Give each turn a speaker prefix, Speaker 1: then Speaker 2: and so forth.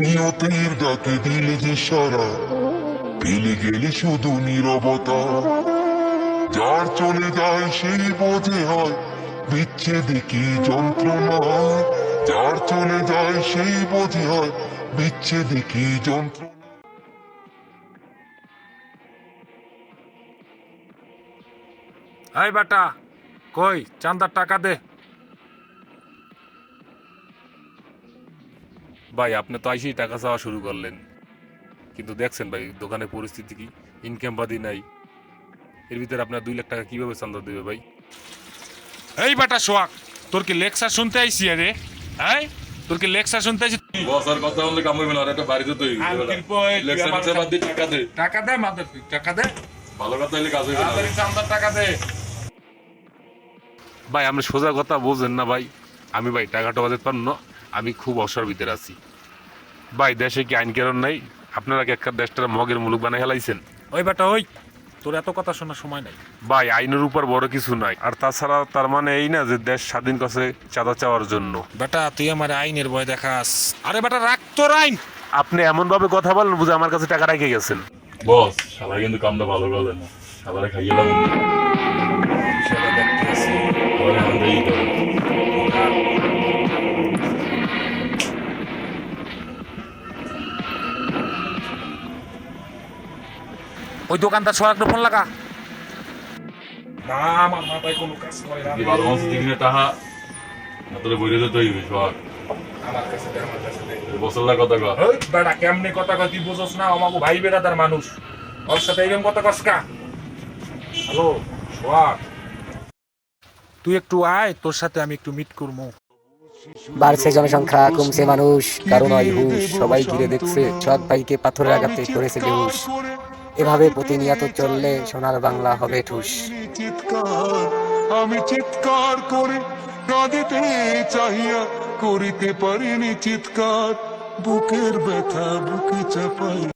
Speaker 1: নিয়তির ডাকে দিলে যে সারা, পেলে গেলে শুধু নীরবতা। যার চলে যায় সেই বোঝে হয় বিচ্ছেদে কি যন্ত্রণা। যার চলে যায় সেই বোঝে হয় বিচ্ছেদে কি যন্ত্রণা।
Speaker 2: এই বেটা, কই চান্দার টাকা দে। ভাই আপনি তো আইসেই টাকা চাওয়া শুরু করলেন, কিন্তু দেখছেন ভাই দোকানের পরিস্থিতি কি, ইনকাম বাদি নাই। এর ভিতরে আপনার 2 লাখ টাকা কিভাবে চান্দা দেবে ভাই? এই বেটা সোহাগ, তোর কি লেকচার শুনতে আইসি রে? হ্যাঁ, তোর কি লেকচার শুনতে আইসি?
Speaker 3: বসার কথা বললে কাম হইবে না, আর একটা বাড়িতে তো লেকচার বাদ দিয়ে টাকা দে।
Speaker 2: টাকা দে মাদার, টাকা দে।
Speaker 3: ভালো কথা হইলে কাজ হইবে না।
Speaker 2: তাড়াতাড়ি চান্দার টাকা দে। ভাই আপনি সোজা কথা বোঝেন না ভাই। আমি ভাই টাকা টাকা দিতে পারব না, আমি খুব অসহার ভিতরে আছি ভাই। দেশে কি আইন কানুন নাই? আপনারা কি একটা দেশটার মগের মুলুক বানাই হেলাইছেন? ওই বেটা ওই, তোর এত কথা শোনার সময় নাই ভাই। আইনের উপর বড় কিছু নাই, আর তাছাড়া তার মানে এই না যে দেশ স্বাধীন করছে চাঁদা চাওয়ার জন্য। বেটা তুই আমার আইনের ভয় দেখাস। আরে বেটা রাখ তোর আইন। আপনি এমন ভাবে কথা বলেন বুঝে আমার কাছে টাকা রেখে গেছেন।
Speaker 3: বস শালা কিন্তু কামটা ভালো করলেন না, শালারে খাইয়ে দাও।
Speaker 2: সেটা দেখতেছি।
Speaker 3: ওরে হান্দেই তো
Speaker 2: ওই দোকানদার সোহাগকে ফোন লাগা। না আমার মাথায় কোনো কাজ করে না।
Speaker 3: কি ভালো মানুষ দিনে টাকা তোরে বইরে দিতে হইবে সব।
Speaker 2: আমার কাছে দে, আমার কাছে দে।
Speaker 3: বসল্লা কথা কর।
Speaker 2: ওই বেটা কেমনে কথা কয় তুই বুঝছ না? আমাকে ভাই বেড়াদার মানুষ, ওর সাথে এরকম কথা কস কা? হ্যালো সোহাগ, তুই একটু আয়, তোর সাথে আমি একটু মিট করবো।
Speaker 4: বাড়ছে জনসংখ্যা, কমছে মানুষ, কারণ হয় হুশ। সবাই ঘিরে দেখছে, সৎ ভাইকে পাথরের আঘাতে করেছে বেহুশ। এভাবে প্রতিনিয়ত চললে সোনার বাংলা হবে ঠুস।
Speaker 1: চিৎকার আমি চিৎকার করে কাঁদিতে চাহিয়া করিতে পারিনি চিৎকার, বুকের ব্যথা বুকে চাপাই।